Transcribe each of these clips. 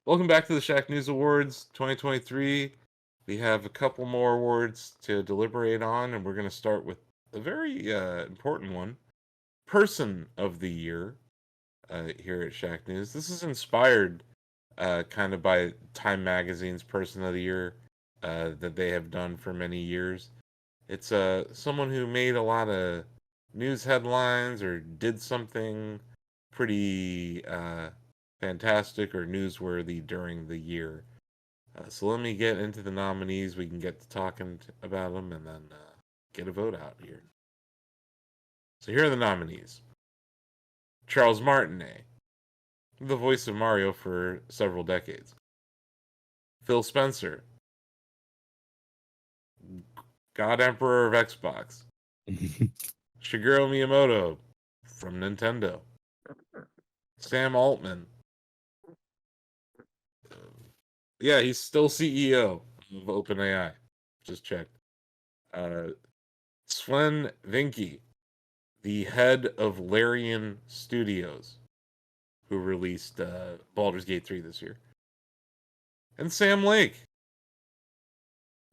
Welcome back to the Shacknews Awards 2023. We have a couple more awards to deliberate on, and we're going to start with a very important one, Person of the Year, here at Shack News. This is inspired kind of by Time Magazine's Person of the Year that they have done for many years. It's someone who made a lot of news headlines or did something pretty fantastic or newsworthy during the year. So let me get into the nominees. We can get to talking about them and then get a vote out here. So here are the nominees. Charles Martinet, the voice of Mario for several decades. Phil Spencer, God Emperor of Xbox. Shigeru Miyamoto from Nintendo. Sam Altman. Yeah, he's still CEO of OpenAI. Just checked. Sven Vinke, the head of Larian Studios, who released Baldur's Gate 3 this year. And Sam Lake,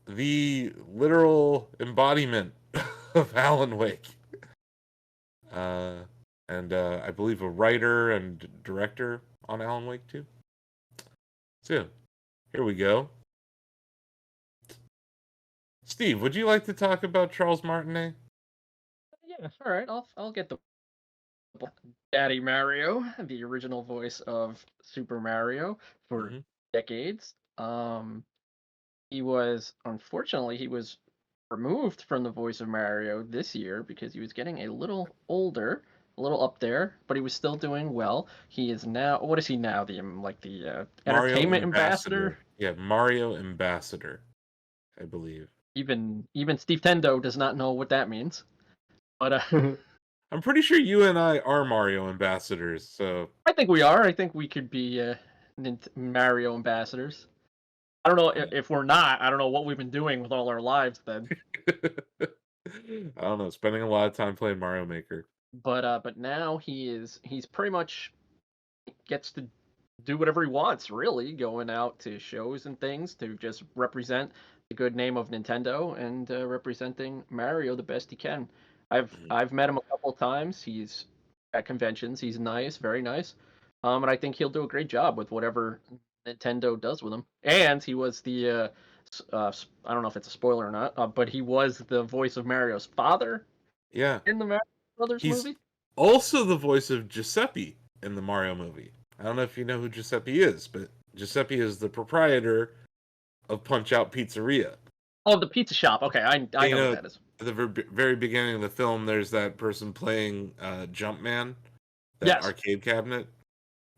the literal embodiment of Alan Wake. And I believe a writer and director on Alan Wake 2. So, here we go. Steve, would you like to talk about Charles Martinet? Yeah, all right. I'll get the Daddy Mario, the original voice of Super Mario for decades. He was removed from the voice of Mario this year because he was getting a little older, a little up there, but he was still doing well. He is now, what is he now? The Mario entertainment ambassador. Yeah, Mario Ambassador, I believe. Even Steve Tendo does not know what that means. But I'm pretty sure you and I are Mario ambassadors, so I think we are. I think we could be Mario ambassadors. I don't know if we're not. I don't know what we've been doing with all our lives then. I don't know, spending a lot of time playing Mario Maker. But now he's pretty much gets to do whatever he wants, really, going out to shows and things to just represent the good name of Nintendo and representing Mario the best he can. I've met him a couple times. He's at conventions. He's nice, very nice. And I think he'll do a great job with whatever Nintendo does with him. And he was the I don't know if it's a spoiler or not, but he was the voice of Mario's father. Yeah. In the Mario Brothers He's movie. also the voice of Giuseppe in the Mario movie. I don't know if you know who Giuseppe is, but Giuseppe is the proprietor of Punch Out Pizzeria. Oh, the pizza shop. Okay, I know who that is. At the very beginning of the film, there's that person playing Jumpman, that yes. arcade cabinet,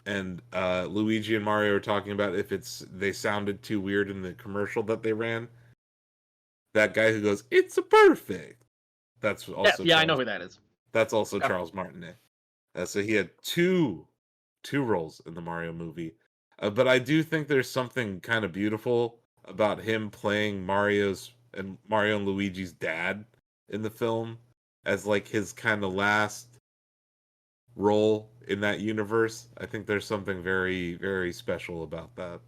and Luigi and Mario are talking about if they sounded too weird in the commercial that they ran. That guy who goes, "It's a perfect." That's also I know who that is. That's also Charles Martinet. So he had two roles in the Mario movie, but I do think there's something kind of beautiful about him playing Mario and Luigi's dad in the film as like his kind of last role in that universe. I think there's something very, very special about that.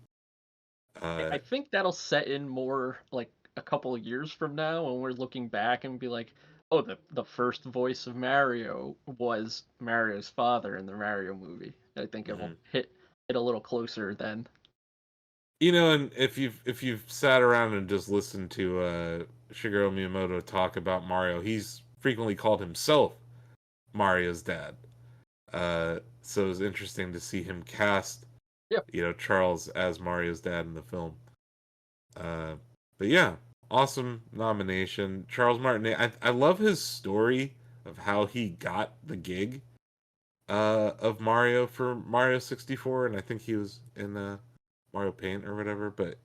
I think that'll set in more like a couple of years from now when we're looking back and be like, oh, the first voice of Mario was Mario's father in the Mario movie. I think it will hit a little closer then. You know, and if you've sat around and just listened to Shigeru Miyamoto talk about Mario, he's frequently called himself Mario's dad. So it was interesting to see him cast, Charles as Mario's dad in the film. But yeah, awesome nomination. Charles Martinet, I love his story of how he got the gig of Mario for Mario 64, and I think he was in Mario Paint or whatever, but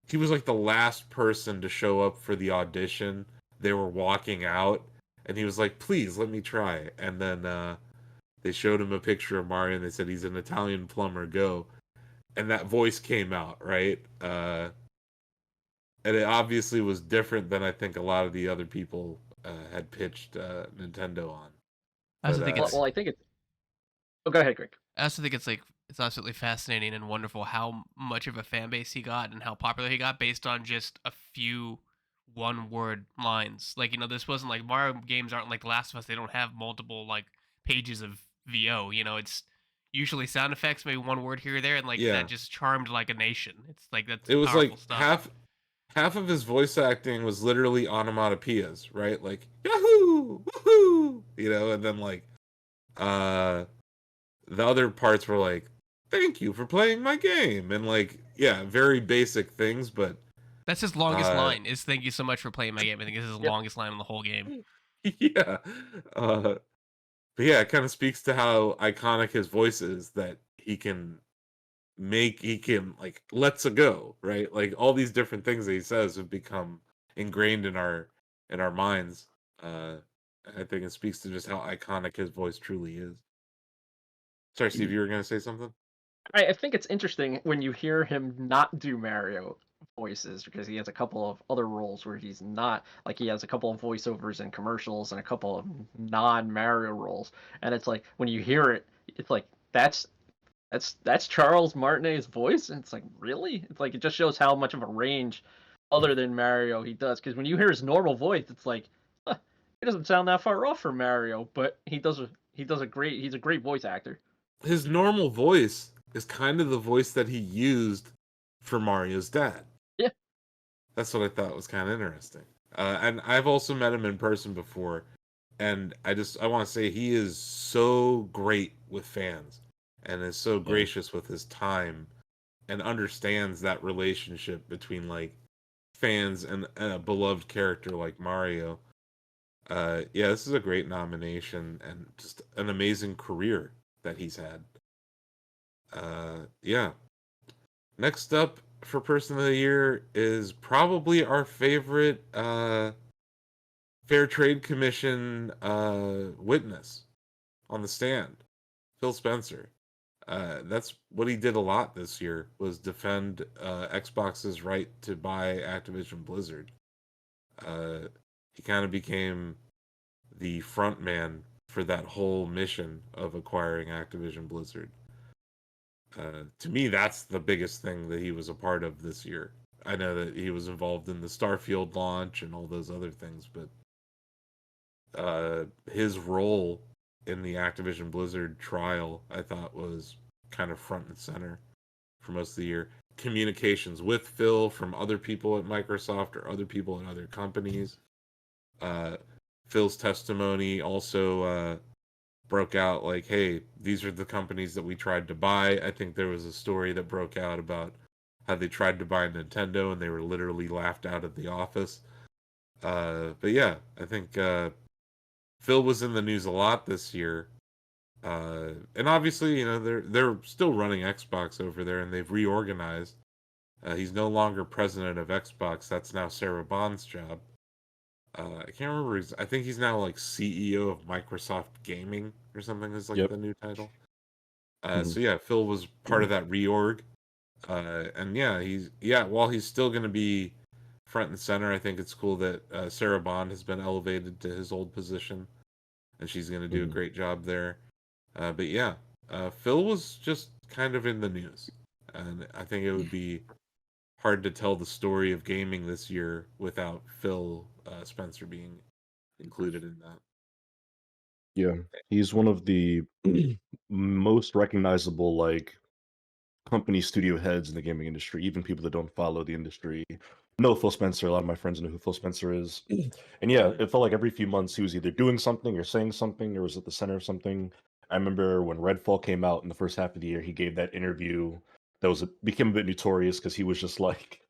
he was like the last person to show up for the audition. They were walking out, and he was like, "Please let me try." And then they showed him a picture of Mario, and they said he's an Italian plumber. Go, and that voice came out, right? And it obviously was different than I think a lot of the other people had pitched Nintendo on. I also think it's. Well, I think it's. Oh, go ahead, Greg. I also think it's like It's absolutely fascinating and wonderful how much of a fan base he got and how popular he got based on just a few one word lines. Like, this wasn't like Mario games aren't like The Last of Us. They don't have multiple like pages of VO. It's usually sound effects, maybe one word here or there, and like that Yeah, just charmed like a nation. It's like that's it was powerful like stuff. half of his voice acting was literally onomatopoeias, right? Like Yahoo, woohoo, and then like uh the other parts were like thank you for playing my game and like yeah, very basic things, but That's his longest uh line is "Thank you so much for playing my game." I think this is his Yep. longest line in the whole game. yeah. Uh but yeah, it kind of speaks to how iconic his voice is that he can like let's a go, right? Like all these different things that he says have become ingrained in our minds. uh I think it speaks to just how iconic his voice truly is. Sorry, Steve, you were gonna say something. I think it's interesting when you hear him not do Mario voices because he has a couple of other roles where he's not like he has a couple of voiceovers in commercials and a couple of non-Mario roles, and it's like when you hear it, it's like that's Charles Martinet's voice, and it's like really, it's like it just shows how much of a range other than Mario he does. Because when you hear his normal voice, it's like huh, he doesn't sound that far off from Mario, but he's a great voice actor. His normal voice is kind of the voice that he used for Mario's dad. Yeah. That's what I thought was kind of interesting. And I've also met him in person before, and I want to say he is so great with fans, and is so Yeah. gracious with his time, and understands that relationship between like fans and a beloved character like Mario. Yeah, this is a great nomination and just an amazing career that he's had. Yeah. Next up for Person of the Year is probably our favorite Fair Trade Commission witness on the stand, Phil Spencer. That's what he did a lot this year was defend Xbox's right to buy Activision Blizzard. Uh, he kind of became the front man for that whole mission of acquiring Activision Blizzard. To me, that's the biggest thing that he was a part of this year. I know that he was involved in the Starfield launch and all those other things, but his role in the Activision Blizzard trial, I thought, was kind of front and center for most of the year. Communications with Phil from other people at Microsoft or other people at other companies. Uh, Phil's testimony also broke out like, hey, these are the companies that we tried to buy. I think there was a story that broke out about how they tried to buy Nintendo and they were literally laughed out of the office. But yeah, I think Phil was in the news a lot this year. And obviously, they're still running Xbox over there, and they've reorganized. He's no longer president of Xbox. That's now Sarah Bond's job. I can't remember. I think he's now like CEO of Microsoft Gaming or something is like Yep. the new title. Mhm. So yeah, Phil was part of that reorg. And yeah, while he's still going to be front and center, I think it's cool that Sarah Bond has been elevated to his old position, and she's going to do a Mhm. great job there. But yeah, Phil was just kind of in the news, and I think it would be hard to tell the story of gaming this year without Phil Spencer being included in that. Yeah, he's one of the most recognizable like company studio heads in the gaming industry. Even people that don't follow the industry know Phil Spencer. A lot of my friends know who Phil Spencer is. And yeah, Mhm. it felt like every few months he was either doing something or saying something or was at the center of something. I remember when Redfall came out in the first half of the year, he gave that interview that became a bit notorious because he was just like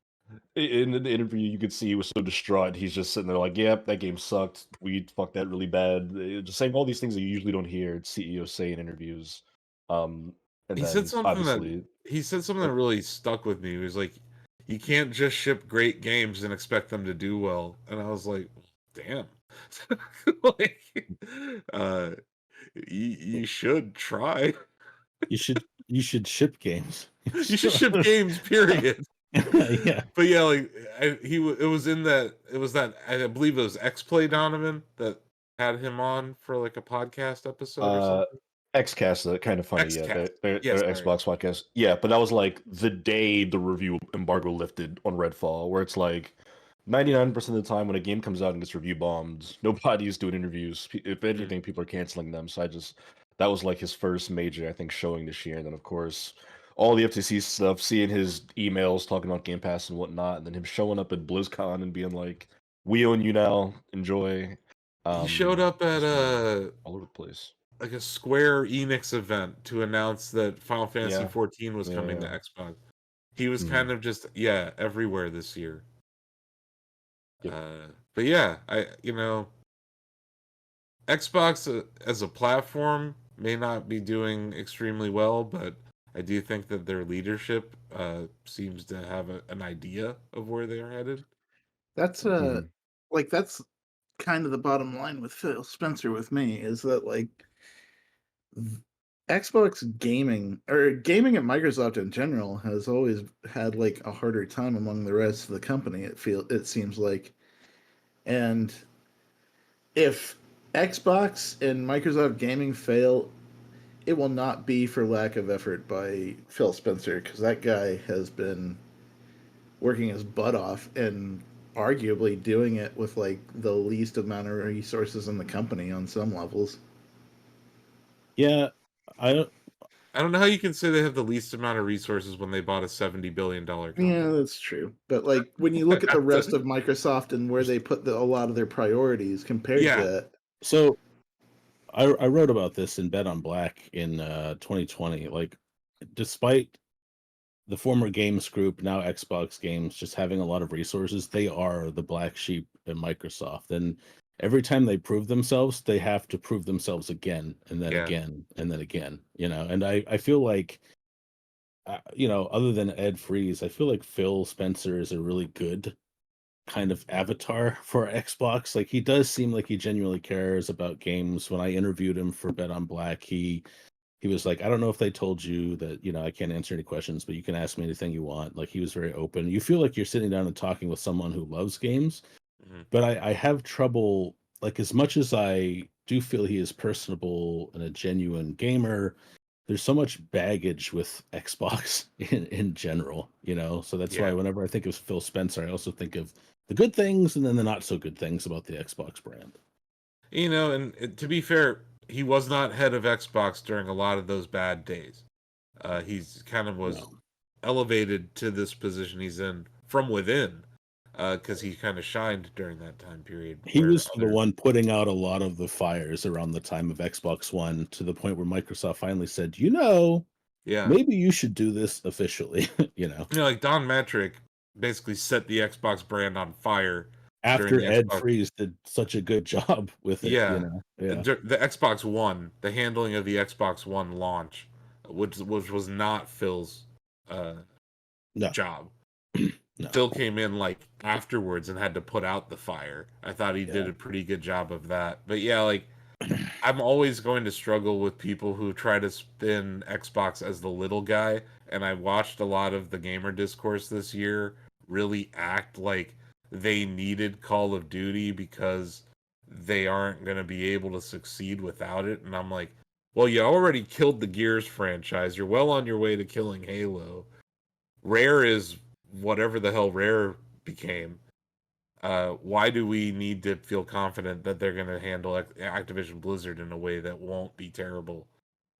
in the interview you could see he was so distraught. He's just sitting there like, "Yep, that game sucked. We fucked that really bad." Just saying all these things that you usually don't hear CEOs say in interviews. And He said then something that obviously, he said something uh, that really stuck with me. He was like, "You can't just ship great games and expect them to do well." And I was like, "Damn!" like, uh, you should try. You should ship games. You should ship games. Period. Yeah. But yeah, like it was in that it was that I believe it was X Play Donovan that had him on for like a podcast episode or uh, something. XCast, kind of funny, yeah. XCast. Their Yeah, sorry. Xbox podcast. Yeah, but that was like the day the review embargo lifted on Redfall, where it's like 99% of the time when a game comes out and gets review bombed, nobody's doing interviews. If anything, people are canceling them. So that was like his first major, I think, showing this year. And then, of course, all the FTC stuff, seeing his emails talking about Game Pass and whatnot, and then him showing up at BlizzCon and being like, "We own you now, enjoy." He showed up at just all over the place. like a Square Enix event to announce that Final Fantasy Yeah, 14 was coming to yeah. Xbox. He was Mhm. kind of just everywhere this year. Yep. But yeah, Xbox as a platform may not be doing extremely well, but I do think that their leadership seems to have an idea of where they are headed. That's Mhm. like that's kind of the bottom line with Phil Spencer with me is that like Xbox gaming or gaming at Microsoft in general has always had like a harder time among the rest of the company. It seems like, and if Xbox and Microsoft gaming fail, it will not be for lack of effort by Phil Spencer because that guy has been working his butt off and arguably doing it with like the least amount of resources in the company on some levels. Yeah, I don't. I don't know how you can say they have the least amount of resources when they bought a $70 billion company. Yeah, that's true. But like when you look at the rest of Microsoft and where they put a lot of their priorities compared Yeah. to that, So I wrote about this in Bet on Black in 2020. Like, despite the former Games Group, now Xbox Games, just having a lot of resources, they are the black sheep at Microsoft. And every time they prove themselves, they have to prove themselves again and then Yeah. again and then again. And I feel like, other than Ed Freeze, I feel like Phil Spencer is a really good kind of avatar for Xbox. Like, he does seem like he genuinely cares about games. When I interviewed him for Bet on Black, he was like, I don't know if they told you that, I can't answer any questions, but you can ask me anything you want. Like, he was very open. You feel like you're sitting down and talking with someone who loves games. Mhm. But I have trouble, like, as much as I do feel he is personable and a genuine gamer, there's so much baggage with Xbox in general, So that's why Yeah. whenever I think of Phil Spencer, I also think of the good things and then the not so good things about the Xbox brand. And to be fair, he was not head of Xbox during a lot of those bad days. He's kind of was No. elevated to this position he's in from within, because he kind of shined during that time period. He Where was the other, one putting out a lot of the fires around the time of Xbox One, to the point where Microsoft finally said, yeah, maybe you should do this officially, like Don Metric basically set the Xbox brand on fire during after the Ed Xbox. Freeze did such a good job with it, Yeah, Yeah. the Xbox One, the handling of the Xbox One launch, which was not Phil's uh, No, job. no. Phil came in like afterwards and had to put out the fire. I thought he did Yeah. a pretty good job of that. But yeah, like I'm always going to struggle with people who try to spin Xbox as the little guy, and I watched a lot of the gamer discourse this year really act like they needed Call of Duty because they aren't going to be able to succeed without it. And I'm like, well, you already killed the Gears franchise. You're well on your way to killing Halo. Rare is whatever the hell Rare became. Why do we need to feel confident that they're going to handle Activision Blizzard in a way that won't be terrible?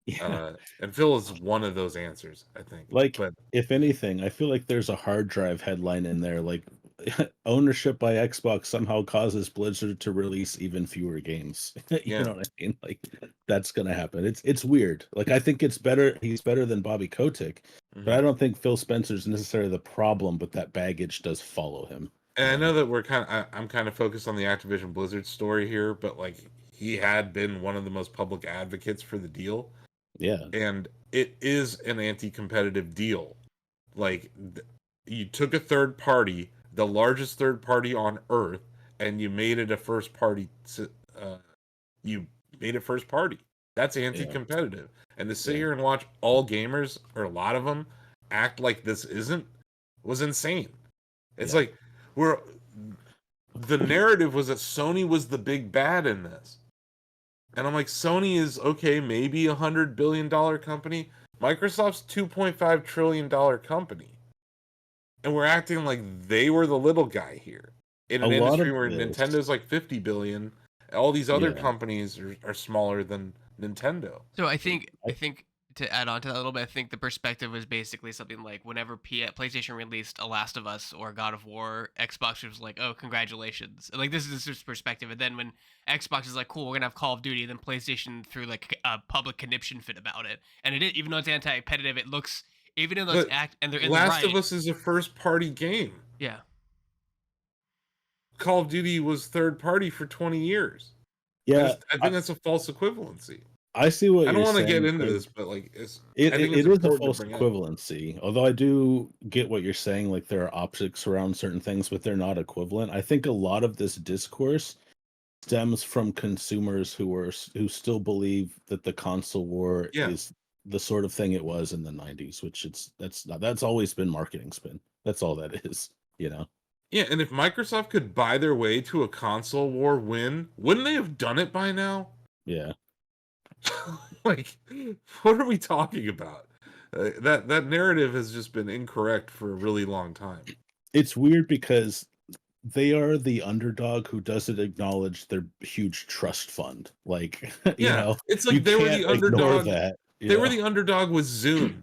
Yeah. And Phil is one of those answers, I think. Like, But if anything, I feel like there's a hard drive headline in there, like ownership by Xbox somehow causes Blizzard to release even fewer games. You yeah, know what I mean? Like, that's gonna happen. It's weird. Like, I think it's better. He's better than Bobby Kotick, but mhm. I don't think Phil Spencer's necessarily the problem. But that baggage does follow him. And I know that I'm kind of focused on the Activision Blizzard story here, but like he had been one of the most public advocates for the deal, Yeah, and it is an anti-competitive deal. Like you took a third party, the largest third party on earth, and you made it a first party. You made it first party. That's yeah, anti-competitive. And to sit yeah, here and watch all gamers, or a lot of them, act like this isn't, was insane. It's yeah. like we're the narrative was that Sony was the big bad in this. And I'm like, Sony is okay, maybe $100 billion company. Microsoft's $2.5 trillion company. And we're acting like they were the little guy here. In A an lot industry of where this, Nintendo's like 50 billion, all these other yeah. companies are smaller than Nintendo. So I think to add on to that a little bit, I think the perspective was basically something like whenever PlayStation released A Last of Us or God of War, Xbox was like, "Oh, congratulations!" Like this is his perspective. And then when Xbox is like, "Cool, we're gonna have Call of Duty," then PlayStation threw like a public conniption fit about it. And it is, even though it's anti-competitive, it looks even though it's But act and they're in the Last of right. Us is a first party game. Yeah. Call of Duty was third party for 20 years. Yeah, I think that's a false equivalency. I see what I don't you're want to get saying. into Craig. this, but like It, I think it, it's it is a important to false bring up. equivalency, although I do get what you're saying. Like there are optics around certain things, but they're not equivalent. I think a lot of this discourse stems from consumers who still believe that the console war Yeah. is the sort of thing it was in the 90s, which that's always been marketing spin. That's all that is, you know. Yeah, and if Microsoft could buy their way to a console war win, wouldn't they have done it by now? Yeah. Like, what are we talking about? That narrative has just been incorrect for a really long time. It's weird because they are the underdog who doesn't acknowledge their huge trust fund. Like, you Yeah, know, it's you like they were can't the ignore underdog. that. They were the underdog with Zune.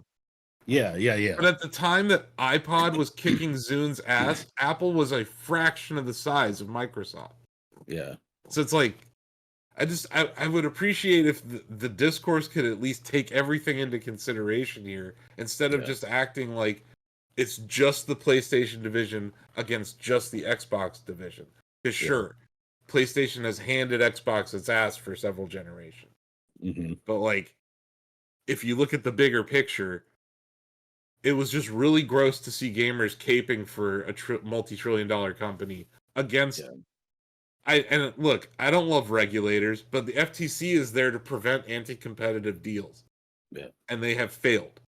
Yeah. But at the time that iPod was kicking Zune's ass, Apple was a fraction of the size of Microsoft. Yeah. So it's like, I would appreciate if the discourse could at least take everything into consideration here instead of Yeah. just acting like it's just the PlayStation division against just the Xbox division. Because Yeah. sure, PlayStation has handed Xbox its ass for several generations. hmm But like, if you look at the bigger picture, it was just really gross to see gamers caping for a multi-trillion-dollar company against. Yeah. And look, I don't love regulators, but the FTC is there to prevent anti-competitive deals. Yeah. And they have failed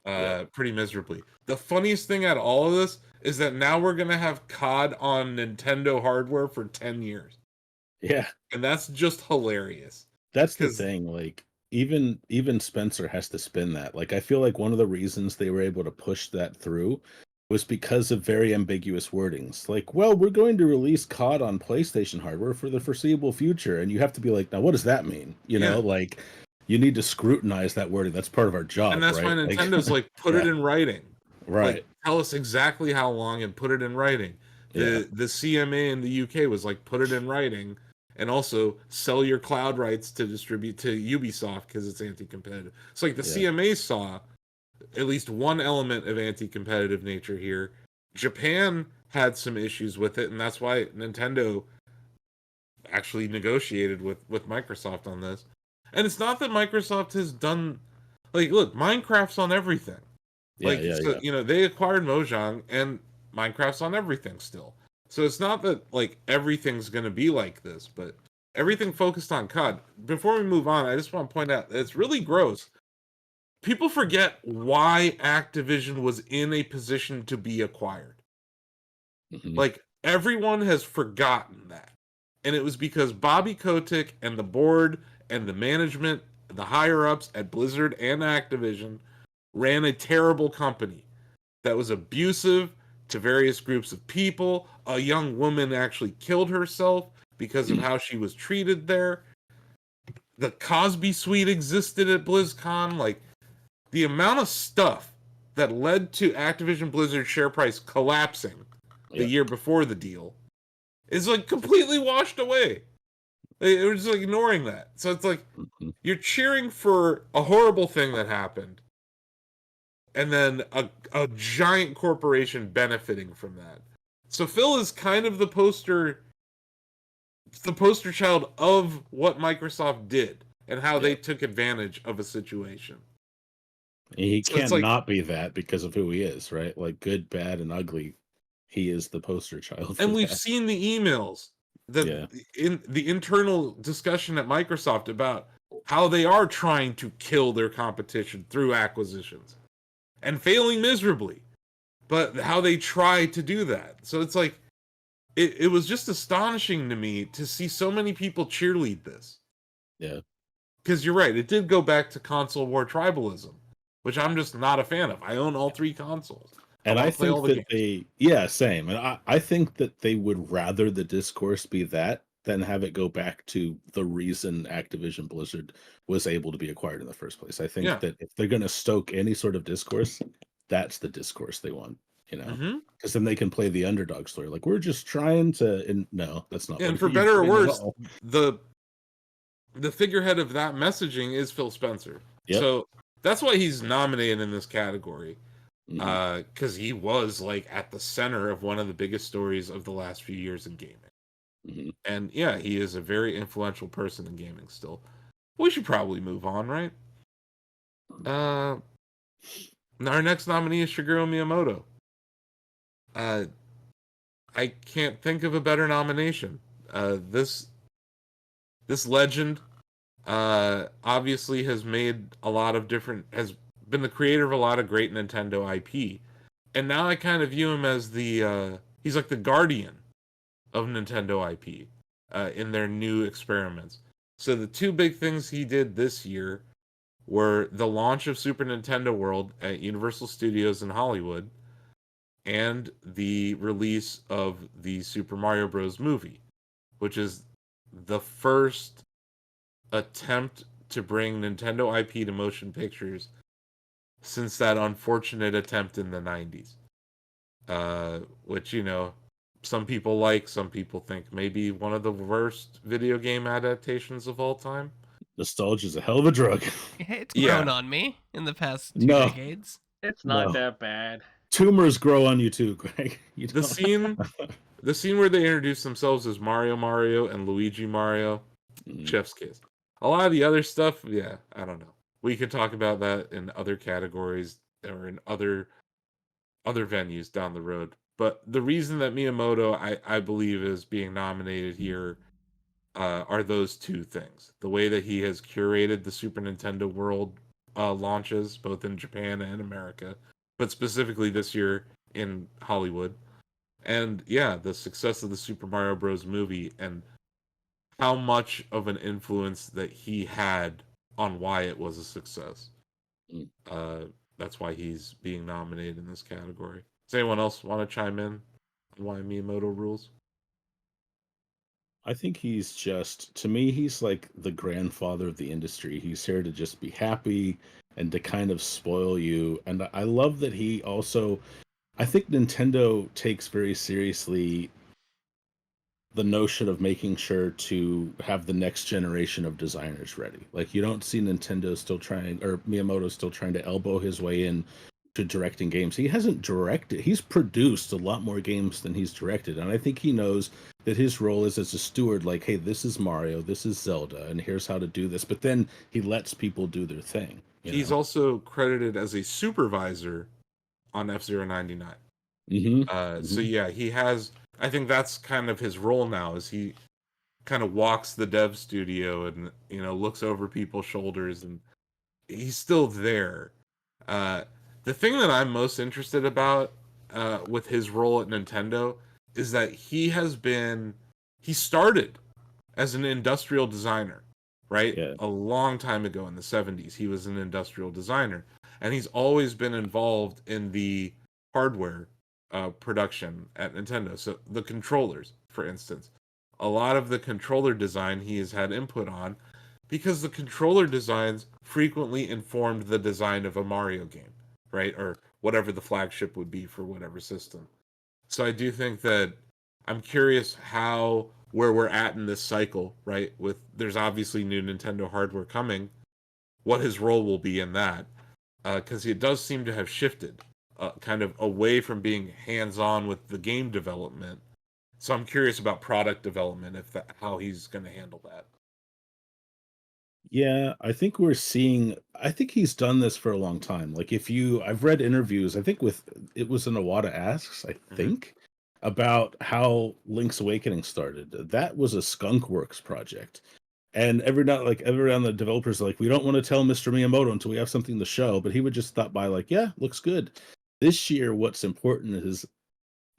Yeah. pretty miserably. The funniest thing out of all of this is that now we're going to have COD on Nintendo hardware for 10 years. Yeah. And that's just hilarious. That's the 'Cause- thing. Like, even Spencer has to spin that. Like, I feel like one of the reasons they were able to push that through was because of very ambiguous wordings. Like, well, we're going to release COD on PlayStation hardware for the foreseeable future. And you have to be like, now what does that mean? You know, Yeah. like you need to scrutinize that wording. That's part of our job. And that's right? why Nintendo's like, put it Yeah. in writing. Right. Like, tell us exactly how long and put it in writing. The CMA in the UK was like, put it in writing, and also sell your cloud rights to distribute to Ubisoft because it's anti-competitive. It's like the CMA saw at least one element of anti-competitive nature here. Japan had some issues with it, and that's why Nintendo actually negotiated with Microsoft on this. And it's not that Microsoft has done, like, look, Minecraft's on everything. You know, they acquired Mojang, and Minecraft's on everything still. So it's not that like everything's going to be like this, but everything focused on COD. Before we move on, I just want to point out that it's really gross. People forget why Activision was in a position to be acquired. Mhm. Like, everyone has forgotten that. And it was because Bobby Kotick and the board and the management, the higher-ups at Blizzard and Activision ran a terrible company that was abusive to various groups of people. A young woman actually killed herself because of how she was treated there. The Cosby Suite existed at BlizzCon. Like, the amount of stuff that led to Activision Blizzard share price collapsing the year before the deal is like completely washed away. They were just like ignoring that. So it's like you're cheering for a horrible thing that happened, and then a giant corporation benefiting from that. So Phil is kind of the poster child of what Microsoft did and how they took advantage of a situation. He So it's can't like- not be that because of who he is, right? Like good, bad, and ugly. He is the poster child. for And we've that. seen the emails that in the internal discussion at Microsoft about how they are trying to kill their competition through acquisitions and failing miserably, but how they try to do that. So it's like, it was just astonishing to me to see so many people cheerlead this. Yeah. Because you're right, it did go back to console war tribalism, which I'm just not a fan of. I own all 3 consoles. And I I want to play all think the that games. same. And I think that they would rather the discourse be that than have it go back to the reason Activision Blizzard was able to be acquired in the first place. I think Yeah. that if they're going to stoke any sort of discourse, that's the discourse they want, Mm-hmm. because then they can play the underdog story. Like, we're just trying to, and no, that's not And what for you're better or doing at worse, all. the figurehead of that messaging is Phil Spencer. Yep. So that's why he's nominated in this category. Mhm. Because he was like at the center of one of the biggest stories of the last few years in gaming. Mhm. And yeah, he is a very influential person in gaming still. We should probably move on, right? Our next nominee is Shigeru Miyamoto. I can't think of a better nomination. This legend obviously has been the creator of a lot of great Nintendo IP. And now I kind of view him as he's like the guardian of Nintendo IP in their new experiments. So the 2 big things he did this year were the launch of Super Nintendo World at Universal Studios in Hollywood and the release of the Super Mario Bros. Movie, which is the first attempt to bring Nintendo IP to motion pictures since that unfortunate attempt in the 90s. Which, some people like, some people think maybe one of the worst video game adaptations of all time. Nostalgia is a hell of a drug. It's Yeah. grown on me in the past 2 No. decades. It's not No. that bad. Tumors grow on you too, Greg. You The don't- scene where they introduce themselves as Mario and Luigi Mario, Mhm. chef's kiss. A lot of the other stuff, yeah, I don't know. We could talk about that in other categories or in other venues down the road. But the reason that Miyamoto, I believe, is being nominated here are those 2 things. The way that he has curated the Super Nintendo World launches, both in Japan and America, but specifically this year in Hollywood. And yeah, the success of the Super Mario Bros. Movie and how much of an influence that he had on why it was a success. That's why he's being nominated in this category. Does anyone else want to chime in on why Miyamoto rules? I think he's just, to me, he's like the grandfather of the industry. He's here to just be happy and to kind of spoil you. And I love that he also, I think Nintendo takes very seriously the notion of making sure to have the next generation of designers ready. Like, you don't see Nintendo still trying, or Miyamoto still trying to elbow his way in to directing games. He hasn't directed, he's produced a lot more games than he's directed. And I think he knows that his role is as a steward, like, hey, this is Mario, this is Zelda, and here's how to do this. But then he lets people do their thing. He's also credited as a supervisor on F-Zero 99. So yeah, he has. I think that's kind of his role now. Is he kind of walks the dev studio and looks over people's shoulders, and he's still there. The thing that I'm most interested about with his role at Nintendo is that he started as an industrial designer, right? Yeah. A long time ago in the 70s, he was an industrial designer, and he's always been involved in the hardware production at Nintendo. So the controllers, for instance, a lot of the controller design he has had input on because the controller designs frequently informed the design of a Mario game, right? Or whatever the flagship would be for whatever system. So I do think that I'm curious where we're at in this cycle, right? There's obviously new Nintendo hardware coming, what his role will be in that, because it does seem to have shifted kind of away from being hands-on with the game development. So I'm curious about product development, how he's going to handle that. Yeah, I think he's done this for a long time. Like, I've read interviews, I think it was an Iwata Asks, I think, about how Link's Awakening started. That was a Skunkworks project. And every now the developers are like, we don't want to tell Mr. Miyamoto until we have something to show, but he would just stop by like, yeah, looks good. This year, what's important is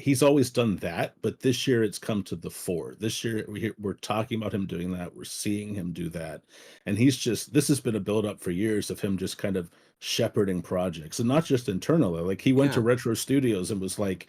he's always done that, but this year it's come to the fore. This year we're talking about him doing that. We're seeing him do that, and this has been a build up for years of him just kind of shepherding projects, and not just internally. Like he went to Yeah. Retro Studios and was like,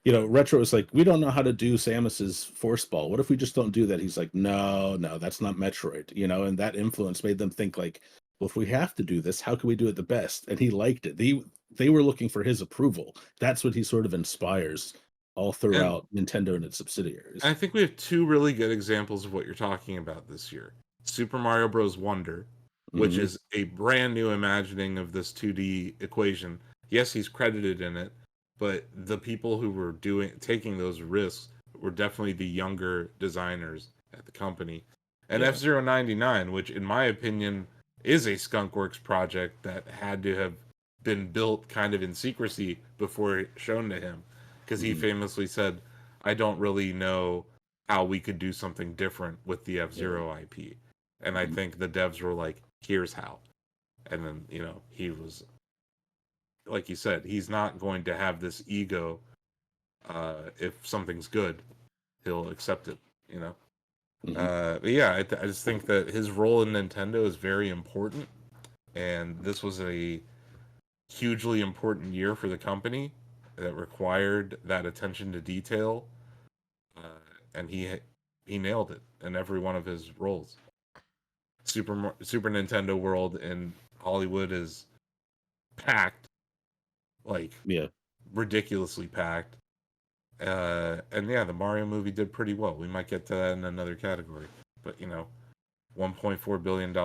Retro was like, we don't know how to do Samus's force ball. What if we just don't do that? He's like, no, that's not Metroid, and that influence made them think like, well, if we have to do this, how can we do it the best? And he liked it. They were looking for his approval. That's what he sort of inspires all And throughout Nintendo and its subsidiaries. I think we have two really good examples of what you're talking about this year. Super Mario Bros. Wonder, which Mhm. is a brand new imagining of this 2D equation. Yes, he's credited in it, but the people who were taking those risks were definitely the younger designers at the company. And Yeah. F-Zero 99, which in my opinion is a Skunkworks project that had to have been built kind of in secrecy before shown to him, because he Mhm. famously said, I don't really know how we could do something different with the F-Zero IP. And I Mhm. think the devs were like, here's how. And then, he was, like you said, he's not going to have this ego. If something's good, he'll accept it, Mhm. But yeah, I just think that his role in Nintendo is very important. And this was a hugely important year for the company that required that attention to detail. And he nailed it in every one of his roles. Super Nintendo World in Hollywood is packed, like Yeah. ridiculously packed. And yeah, the Mario movie did pretty well. We might get to that in another category, but $1.4 billion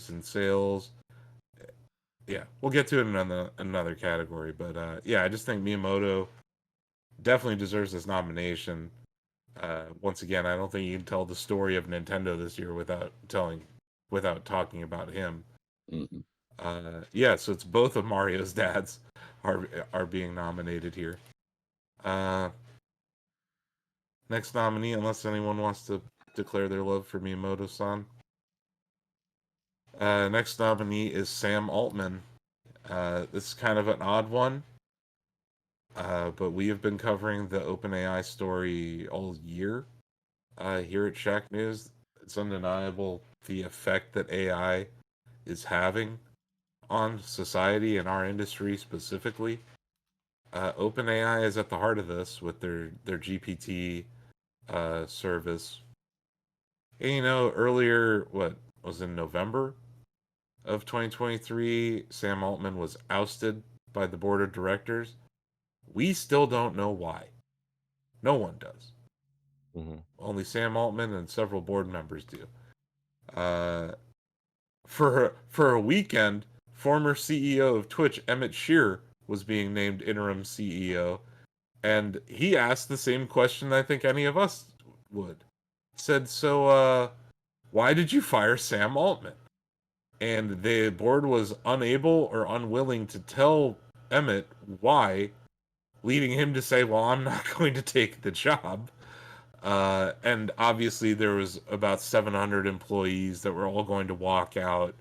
in sales. Yeah, we'll get to it in another category. But yeah, I just think Miyamoto definitely deserves this nomination. Once again, I don't think you can tell the story of Nintendo this year without talking about him. Mhm. Yeah, so it's both of Mario's dads are being nominated here. Uh, Next nominee, unless anyone wants to declare their love for Miyamoto-san. Next nominee is Sam Altman. This is kind of an odd one, but we have been covering the OpenAI story all year here at Shacknews. It's undeniable the effect that AI is having on society and our industry specifically. OpenAI is at the heart of this with their GPT service. And earlier, what was in November of 2023, Sam Altman was ousted by the board of directors. We still don't know why. No one does. Mm-hmm. Only Sam Altman and several board members do. Uh, for a weekend, former CEO of Twitch, Emmett Shear, was being named interim CEO, and he asked the same question I think any of us would. Said, so, why did you fire Sam Altman? And the board was unable or unwilling to tell Emmett why, leading him to say, well, I'm not going to take the job. And obviously there was about 700 employees that were all going to walk out.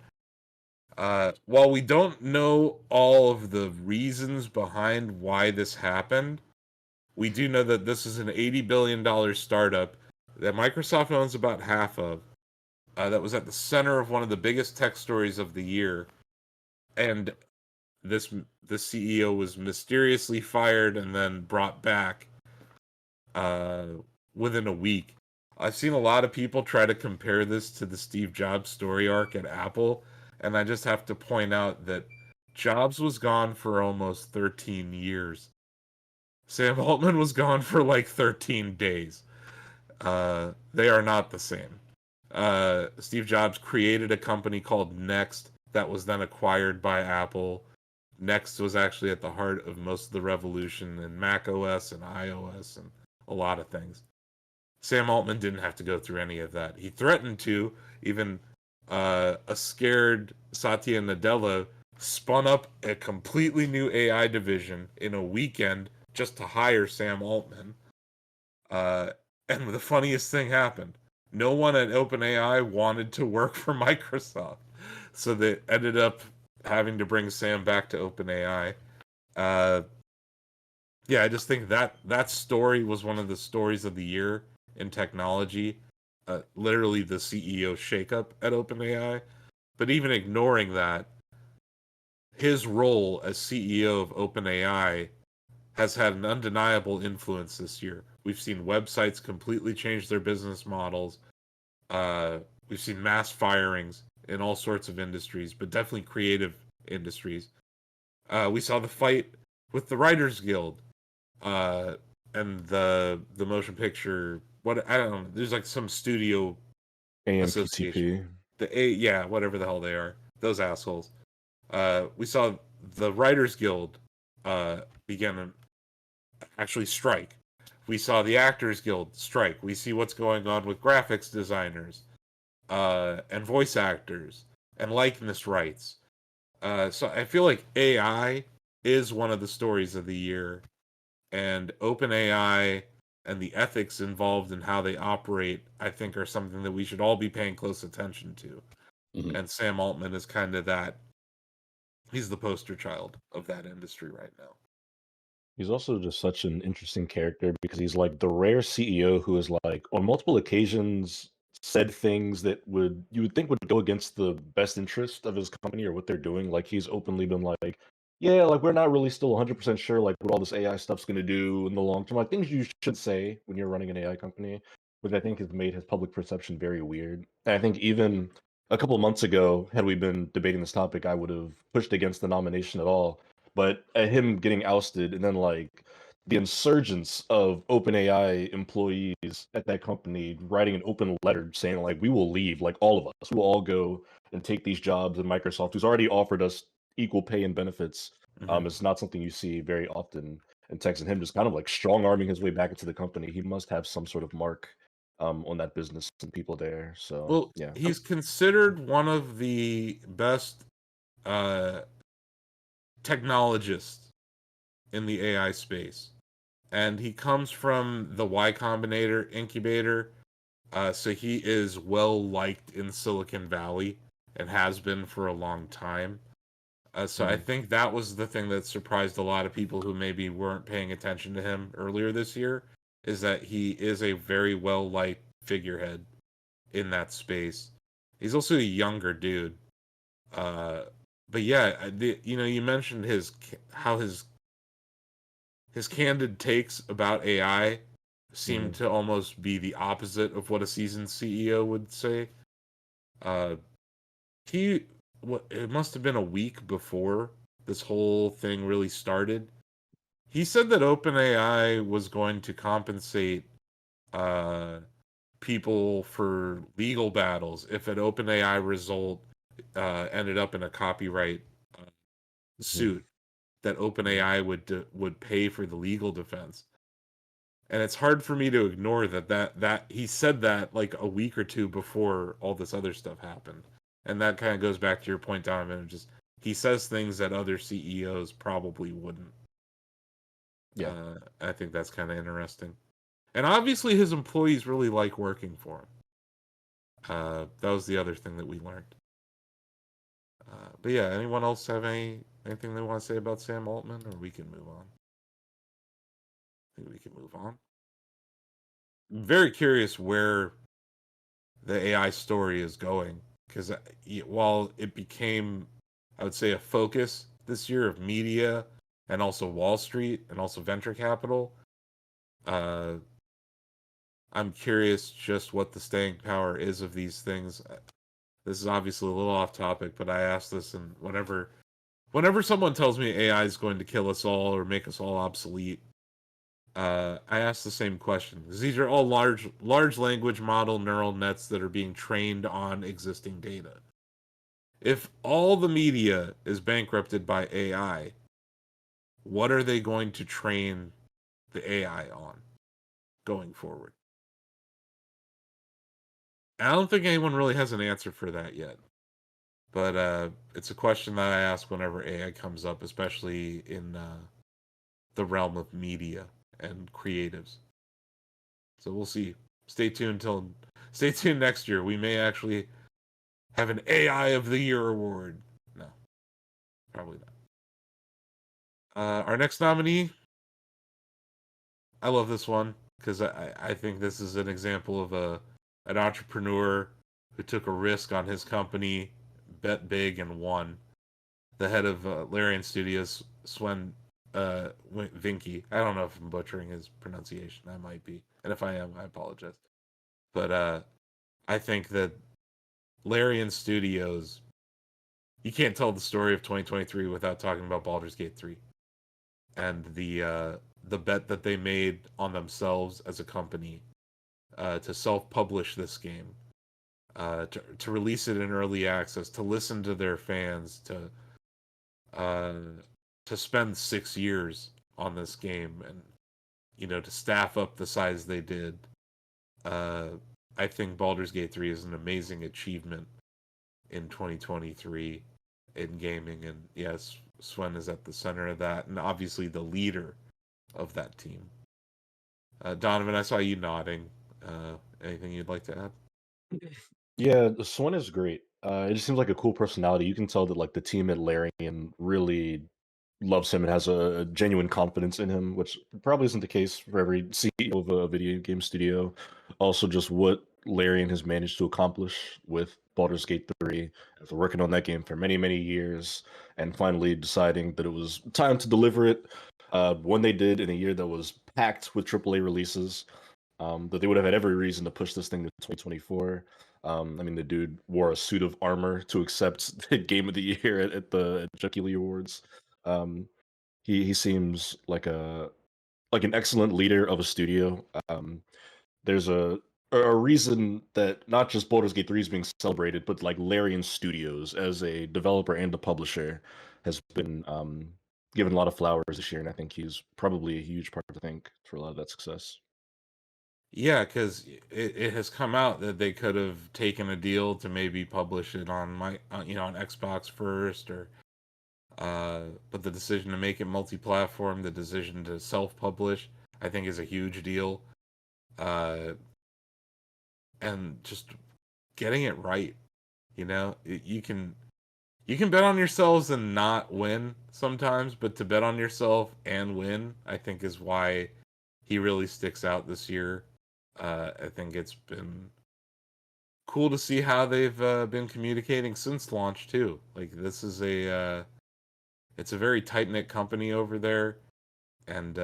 While we don't know all of the reasons behind why this happened, we do know that this is an $80 billion startup that Microsoft owns about half of, that was at the center of one of the biggest tech stories of the year. And the CEO was mysteriously fired and then brought back uh, within a week. I've seen a lot of people try to compare this to the Steve Jobs story arc at Apple, and I just have to point out that Jobs was gone for almost 13 years. Sam Altman was gone for like 13 days. They are not the same. Steve Jobs created a company called Next that was then acquired by Apple. Next was actually at the heart of most of the revolution in Mac OS and iOS and a lot of things. Sam Altman didn't have to go through any of that. He threatened to. Even a scared Satya Nadella spun up a completely new AI division in a weekend just to hire Sam Altman. And the funniest thing happened. No one at OpenAI wanted to work for Microsoft. So they ended up having to bring Sam back to OpenAI. Uh, Yeah, I just think that story was one of the stories of the year in technology. Literally the CEO shakeup at OpenAI. But even ignoring that, his role as CEO of OpenAI has had an undeniable influence this year. We've seen websites completely change their business models. Uh, we've seen mass firings in all sorts of industries, but definitely creative industries. We saw the fight with the Writers Guild uh, and the motion picture. What I don't know. There's like some studio association. AMPTP. Yeah, whatever the hell they are. Those assholes. We saw the Writers Guild begin to actually strike. We saw the Actors Guild strike. We see what's going on with graphics designers and voice actors and likeness rights. So I feel like AI is one of the stories of the year, and OpenAI and the ethics involved in how they operate, I think, are something that we should all be paying close attention to. Mhm. And Sam Altman is kind of that. He's the poster child of that industry right now. He's also just such an interesting character because he's like the rare CEO who is like on multiple occasions said things that you would think would go against the best interest of his company or what they're doing. Like he's openly been like, yeah, like we're not really still 100% sure like what all this AI stuff's going to do in the long term. Like things you should say when you're running an AI company, which I think has made his public perception very weird. And I think even a couple of months ago, had we been debating this topic, I would have pushed against the nomination at all, but him getting ousted and then like the insurgence of OpenAI employees at that company writing an open letter saying like we will leave, like all of us, we will all go and take these jobs in Microsoft, who's already offered us equal pay and benefits. Mm-hmm. It's not something you see very often in tech, and him just kind of like strong arming his way back into the company. He must have some sort of mark on that business and people there. So Well, yeah. he's considered one of the best uh, technologists in the AI space, and he comes from the Y Combinator incubator. So he is well liked in Silicon Valley and has been for a long time. So I Mhm. think that was the thing that surprised a lot of people who maybe weren't paying attention to him earlier this year, is that he is a very well liked figurehead in that space. He's also a younger dude. Uh, but yeah, you mentioned how his candid takes about AI seem Mhm. to almost be the opposite of what a seasoned CEO would say. Uh, he it must have been a week before this whole thing really started. He said that OpenAI was going to compensate uh, people for legal battles if an OpenAI result ended up in a copyright uh, Mhm. suit, that OpenAI would pay for the legal defense. And it's hard for me to ignore that he said that like a week or two before all this other stuff happened. And that kind of goes back to your point, Donovan. Just he says things that other CEOs probably wouldn't. Yeah. I think that's kind of interesting. And obviously, his employees really like working for him. That was the other thing that we learned. But yeah, anyone else have anything they want to say about Sam Altman, or we can move on? I think we can move on. I'm very curious where the AI story is going, because while it became, I would say, a focus this year of media and also Wall Street and also venture capital, uh, I'm curious just what the staying power is of these things. This is obviously a little off topic, but I ask this, and whenever someone tells me AI is going to kill us all or make us all obsolete, I ask the same question. These are all large language model neural nets that are being trained on existing data. If all the media is bankrupted by AI, what are they going to train the AI on going forward? I don't think anyone really has an answer for that yet. But it's a question that I ask whenever AI comes up, especially in the realm of media and creatives. So we'll see. Stay tuned next year. We may actually have an AI of the Year award. No, probably not. Our next nominee I love this one because I think this is an example of an entrepreneur who took a risk on his company, bet big, and won. The head of Larian Studios, Sven Vinky. I don't know if I'm butchering his pronunciation. I might be, and if I am, I apologize. But I think that Larian Studios, you can't tell the story of 2023 without talking about Baldur's Gate 3 and the bet that they made on themselves as a company to self-publish this game, to release it in early access, to listen to their fans, uh, to spend 6 years on this game, and to staff up the size they did. Uh, I think Baldur's Gate 3 is an amazing achievement in 2023 in gaming, and yes, Swen is at the center of that, and obviously the leader of that team. Donovan, I saw you nodding. Anything you'd like to add? Yeah, Swan is great. It just seems like a cool personality. You can tell that like the team at Larian really loves him and has a genuine confidence in him, which probably isn't the case for every CEO of a video game studio. Also, just what Larian has managed to accomplish with Baldur's Gate 3 after working on that game for many, many years and finally deciding that it was time to deliver it when they did in a year that was packed with AAA releases, that they would have had every reason to push this thing to 2024. I mean, the dude wore a suit of armor to accept the Game of the Year at the Shacknews Awards. Um, he seems like an excellent leader of a studio. There's a reason that not just Baldur's Gate 3 is being celebrated, but like Larian Studios as a developer and a publisher has been given a lot of flowers this year, and I think he's probably a huge part to thank for a lot of that success. Yeah, because it has come out that they could have taken a deal to maybe publish it on on Xbox first, or but the decision to make it multi-platform, the decision to self-publish, I think is a huge deal. Uh, and just getting it right, you can bet on yourselves and not win sometimes, but to bet on yourself and win, I think is why he really sticks out this year. I think it's been cool to see how they've been communicating since launch too. Like this is it's a very tight knit company over there, and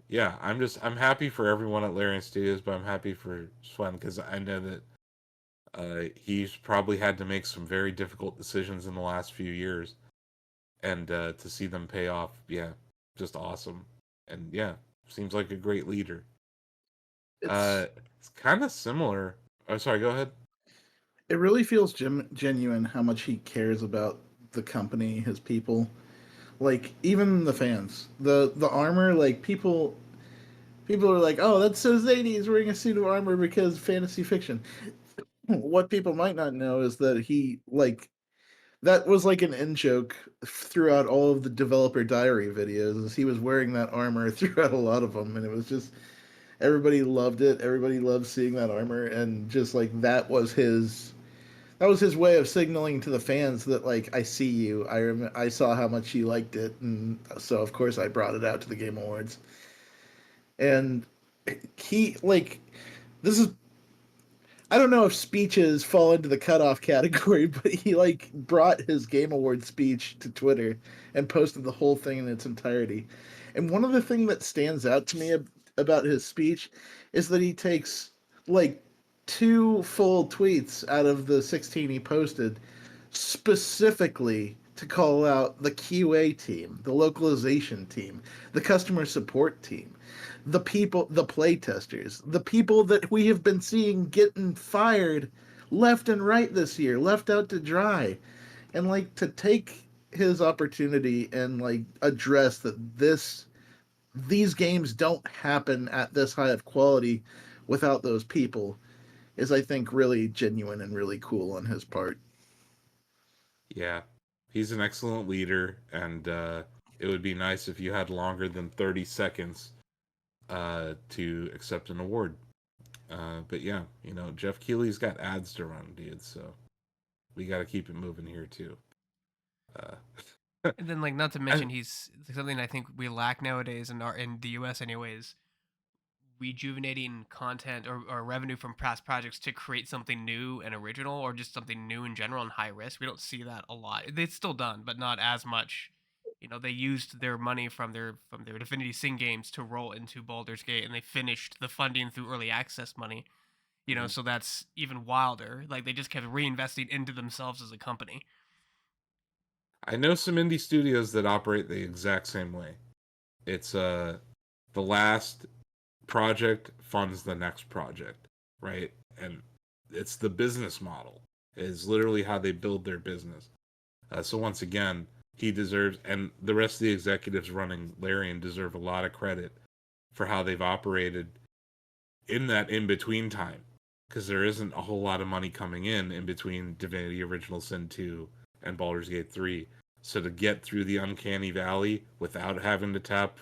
yeah, I'm happy for everyone at Larian Studios, but I'm happy for Swen because I know that he's probably had to make some very difficult decisions in the last few years, and to see them pay off, yeah, just awesome, and yeah, seems like a great leader. It's It's kind of similar. Oh, sorry. Go ahead. it really feels genuine how much he cares about the company, his people, like even the fans. The armor, like people are like, "Oh, that's so zany. He's wearing a suit of armor because fantasy fiction." What people might not know is that he like that was like an in joke throughout all of the developer diary videos. Is he was wearing that armor throughout a lot of them, and it was just everybody loved it. Everybody loved seeing that armor, and just like that was his way of signaling to the fans that like I see you. I saw how much you liked it, and so of course I brought it out to the Game Awards. And he like this is I don't know if speeches fall into the cutoff category, but he like brought his Game Award speech to Twitter and posted the whole thing in its entirety. And one of the things that stands out to me about his speech is that he takes like two full tweets out of the 16 he posted specifically to call out the QA team, the localization team, the customer support team, the people, the playtesters, the people that we have been seeing getting fired left and right this year, left out to dry. And like to take his opportunity and like address that these games don't happen at this high of quality without those people is I think really genuine and really cool on his part. Yeah, he's an excellent leader, and it would be nice if you had longer than 30 seconds to accept an award. But yeah, Jeff Keighley's got ads to run, dude. So we got to keep it moving here too. Uh, And then, like, not to I, mention, he's something I think we lack nowadays in the U.S. anyways. rejuvenating content or revenue from past projects to create something new and original, or just something new in general and high risk. We don't see that a lot. It's still done, but not as much. They used their money from their Divinity Sin games to roll into Baldur's Gate, and they finished the funding through early access money. Mhm. So that's even wilder. Like, they just kept reinvesting into themselves as a company. I know some indie studios that operate the exact same way. It's the last project funds the next project, right? And it's the business model. Is literally how they build their business. So once again, he deserves, and the rest of the executives running Larian deserve a lot of credit for how they've operated in that in between time, because there isn't a whole lot of money coming in between Divinity Original Sin 2 and Baldur's Gate 3. So to get through the uncanny valley without having to tap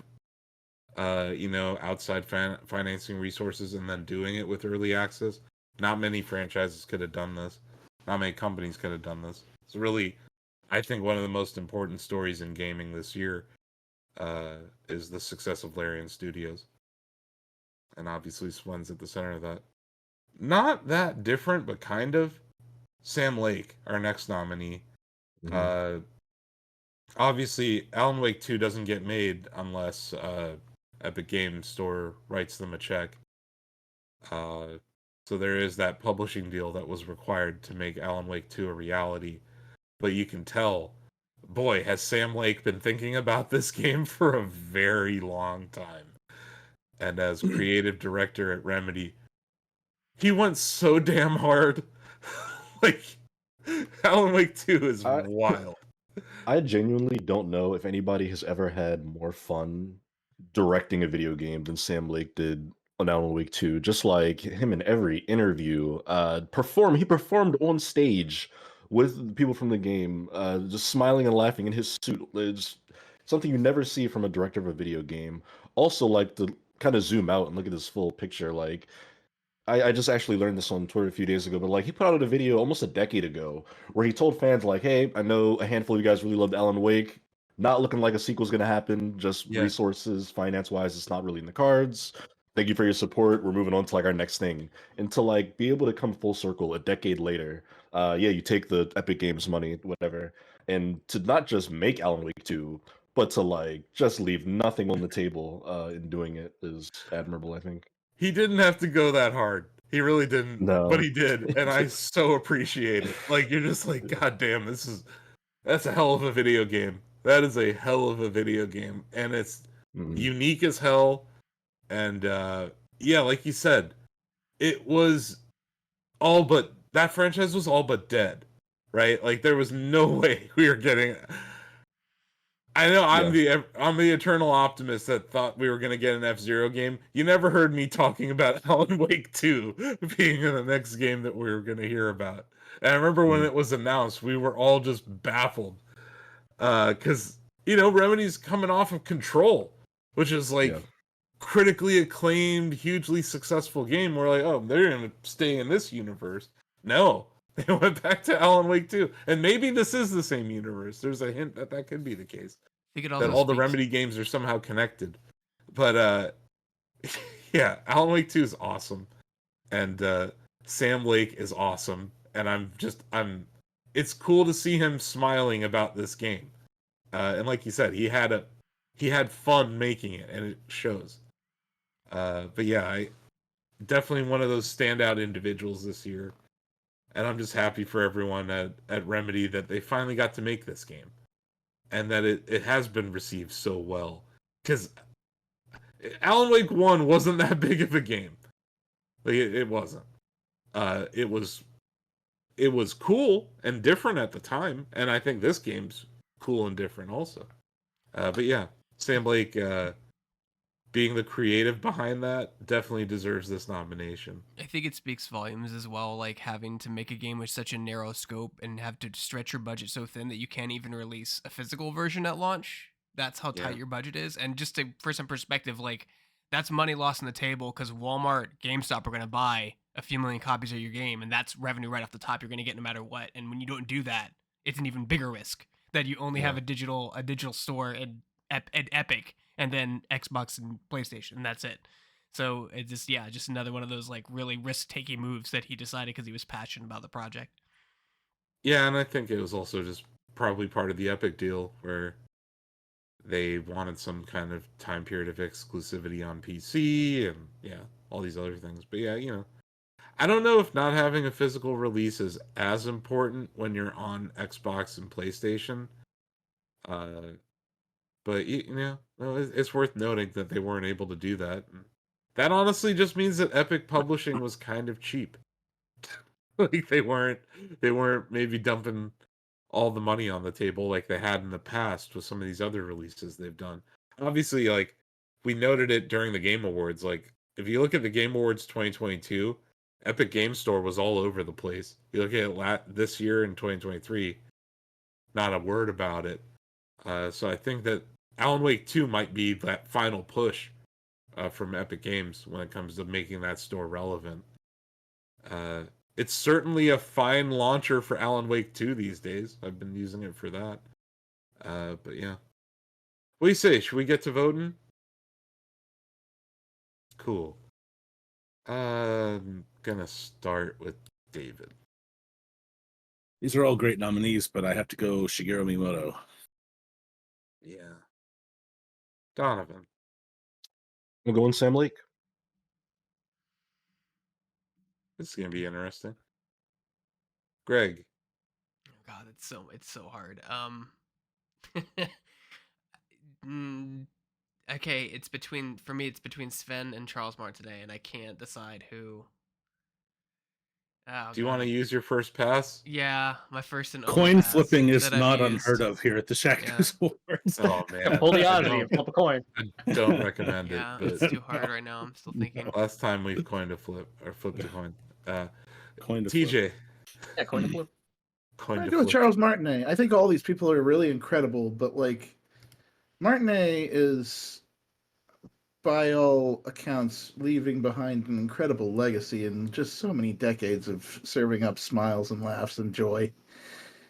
outside financing resources and then doing it with early access, not many franchises could have done this. Not many companies could have done this. It's really, I think, one of the most important stories in gaming this year is the success of Larian Studios. And obviously Swen's at the center of that. Not that different, but kind of. Sam Lake, our next nominee. Mhm. Obviously, Alan Wake 2 doesn't get made unless Epic Games Store writes them a check. So there is that publishing deal that was required to make Alan Wake 2 a reality. But you can tell, boy, has Sam Lake been thinking about this game for a very long time. And as creative director at Remedy, he went so damn hard. Like, Alan Wake 2 is I wild. I genuinely don't know if anybody has ever had more fun directing a video game than Sam Lake did on Alan Wake 2. Just like him in every interview, he performed on stage with people from the game, just smiling and laughing in his suit. It's something you never see from a director of a video game. Also, like to kind of zoom out and look at this full picture, like I just actually learned this on Twitter a few days ago, but like he put out a video almost a decade ago where he told fans like, "Hey, I know a handful of you guys really loved Alan Wake. Not looking like a sequel's gonna happen. Just Yeah. resources, finance wise, it's not really in the cards. Thank you for your support. We're moving on to like our next thing." And to like be able to come full circle a decade later, yeah, you take the Epic Games money, whatever, and to not just make Alan Wake 2, but to like just leave nothing on the table in doing it is admirable, I think. He didn't have to go that hard. He really didn't, but No. he did, and I so appreciate it. Like, you're just like, God damn, that's a hell of a video game. That is a hell of a video game, and it's Mhm. unique as hell. And yeah, like you said, it was all but that franchise was all but dead, right? Like there was no way we were getting. I know Yeah. I'm the eternal optimist that thought we were gonna get an F-Zero game. You never heard me talking about Alan Wake 2 being in the next game that we were gonna hear about. And I remember when Mhm. it was announced, we were all just baffled. Because Remedy's coming off of Control, which is Yeah. like critically acclaimed, hugely successful game. We're like, oh, they're gonna stay in this universe. No, they went back to Alan Wake 2, and maybe this is the same universe. There's a hint that that could be the case. I think it That also all the speaks. Remedy games are somehow connected. But yeah, Alan Wake 2 is awesome, and Sam Lake is awesome, and I'm. It's cool to see him smiling about this game. And like you said, he had fun making it, and it shows. But yeah, I definitely one of those standout individuals this year, and I'm just happy for everyone at Remedy that they finally got to make this game, and that it has been received so well. Because Alan Wake 1 wasn't that big of a game, like it wasn't. It was cool and different at the time, and I think this game's cool and different also. But yeah, Sam Blake being the creative behind that definitely deserves this nomination. I think it speaks volumes as well, like having to make a game with such a narrow scope and have to stretch your budget so thin that you can't even release a physical version at launch. That's how Yeah. tight your budget is. And just for some perspective, like that's money lost on the table because Walmart, GameStop are going to buy a few million copies of your game, and that's revenue right off the top you're going to get no matter what. And when you don't do that, it's an even bigger risk that you only have Yeah. a digital store at Epic and then Xbox and PlayStation, and that's it. So it's just another one of those like really risk taking moves that he decided because he was passionate about the project. Yeah, and I think it was also just probably part of the Epic deal where they wanted some kind of time period of exclusivity on PC and yeah, all these other things. But yeah, I don't know if not having a physical release is as important when you're on Xbox and PlayStation. Uh, but no, it's worth noting that they weren't able to do that. And that honestly just means that Epic Publishing was kind of cheap. Like they weren't maybe dumping all the money on the table like they had in the past with some of these other releases they've done. Obviously, like we noted it during the Game Awards, like if you look at the Game Awards 2022, Epic Game Store was all over the place. You look at this year in 2023, not a word about it. So I think that Alan Wake 2 might be that final push from Epic Games when it comes to making that store relevant. It's certainly a fine launcher for Alan Wake 2 these days. I've been using it for that. But yeah. What do you say? Should we get to voting? Cool. I'm gonna start with David. These are all great nominees, but I have to go Shigeru Miyamoto. Yeah. Donovan. I'm going Sam Lake. This is gonna be interesting. Greg. Oh God, it's so hard. Okay, it's between Sven and Charles Martinet, and I can't decide who. Oh Do you want to God. use your first pass? Yeah, my first and only Coin pass flipping is that I've not used. unheard of here at the Shacknews Awards. Oh man. Pull the I Odyssey and flip a coin. don't recommend it, Yeah, but it's too hard right now. I'm still thinking. last time we've coined a flip or flipped a coin. Coin to TJ. flip. Yeah, coin to flip. Coin I to go with flip. Charles Martinet. I think all these people are really incredible, but like Martinet is, by all accounts, leaving behind an incredible legacy and just so many decades of serving up smiles and laughs and joy.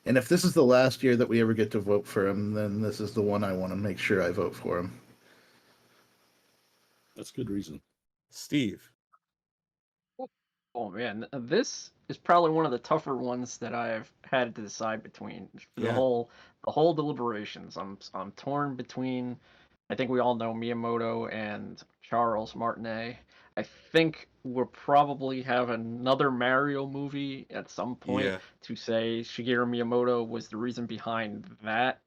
And if this is the last year that we ever get to vote for him, then this is the one I want to make sure I vote for him. That's good reason. Steve. Oh man, this is probably one of the tougher ones that I've had to decide between for Yeah. the whole deliberations. I'm torn between. I think we all know Miyamoto and Charles Martinet. I think we'll probably have another Mario movie at some point Yeah. to say Shigeru Miyamoto was the reason behind that.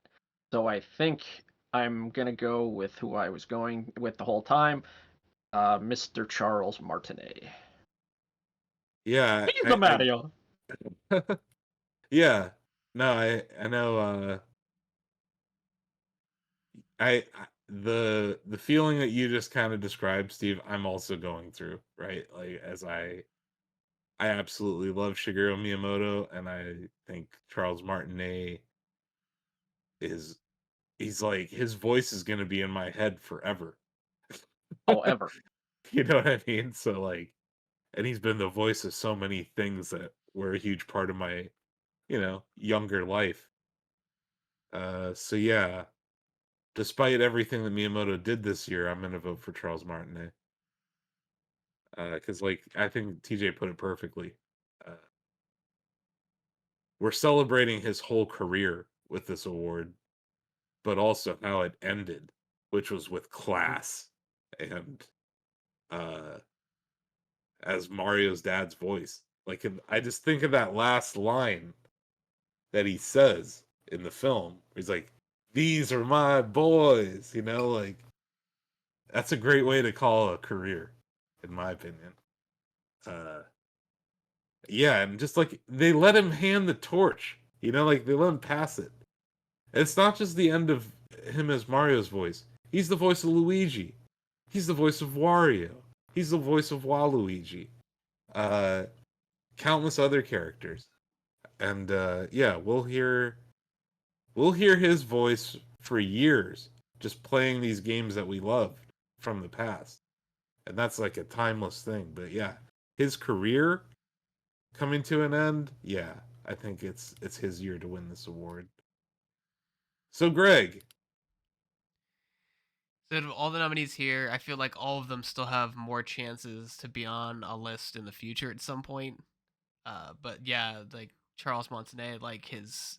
So I think I'm gonna go with who I was going with the whole time, Mr. Charles Martinet. Yeah. He's the Mario. Yeah. No, I know the feeling that you just kind of described, Steve, I'm also going through, right? Like as I absolutely love Shigeru Miyamoto and I think Charles Martinet he's like his voice is going to be in my head forever. Oh, ever. You know what I mean? So like and he's been the voice of so many things that were a huge part of my, younger life. So yeah, despite everything that Miyamoto did this year, I'm gonna vote for Charles Martinet. Because like I think TJ put it perfectly. Uh, we're celebrating his whole career with this award, but also how it ended, which was with class and uh as Mario's dad's voice. Like I just think of that last line that he says in the film. He's like, "These are my boys," like that's a great way to call a career, in my opinion. Uh, yeah, and just like they let him hand the torch, like they let him pass it. It's not just the end of him as Mario's voice. He's the voice of Luigi. He's the voice of Wario. He's the voice of Waluigi. Uh, Countless other characters, and yeah, we'll hear his voice for years, just playing these games that we loved from the past, and that's like a timeless thing. But yeah, his career coming to an end, yeah, I think it's his year to win this award. So Greg, So out of all the nominees here, I feel like all of them still have more chances to be on a list in the future at some point. But yeah, like Charles Martinet, like his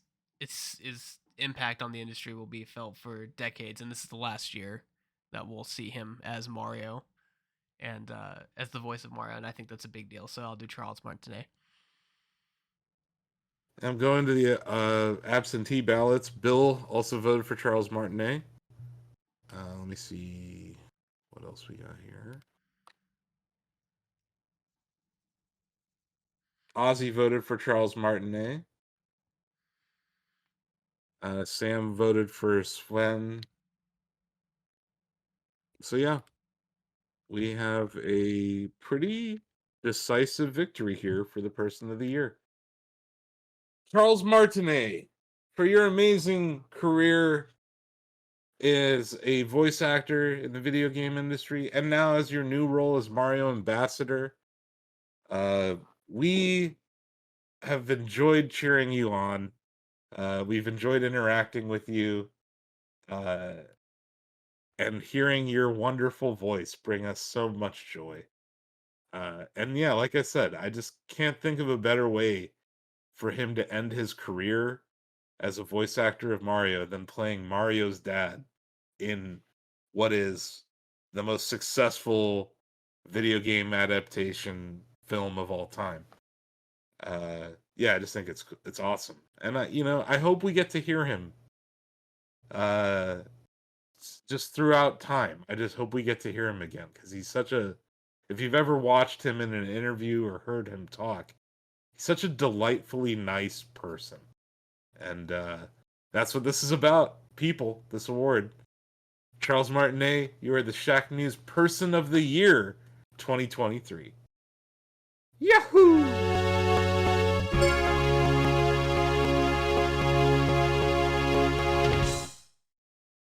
impact on the industry will be felt for decades, and this is the last year that we'll see him as Mario and as the voice of Mario, and I think that's a big deal. So I'll do Charles Martinet. I'm going to the absentee ballots. Bill also voted for Charles Martinet. Let me see what else we got here. Ozzy voted for Charles Martinet. Sam voted for Sven. So yeah, we have a pretty decisive victory here for the person of the year. Charles Martinet, for your amazing career as a voice actor in the video game industry, and now as your new role as Mario Ambassador, we have enjoyed cheering you on. We've enjoyed interacting with you, and hearing your wonderful voice bring us so much joy. And yeah, like I said, I just can't think of a better way for him to end his career as a voice actor of Mario than playing Mario's dad in what is the most successful video game adaptation film of all time. Yeah, I just think it's awesome, and I hope we get to hear him just throughout time. I just hope we get to hear him again, because he's such a, if you've ever watched him in an interview or heard him talk, he's such a delightfully nice person. And that's what this is about, people, this award. Charles Martinet, you are the Shacknews Person of the Year 2023. Yahoo!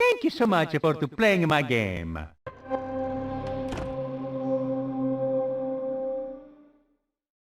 Thank you so much for playing my game.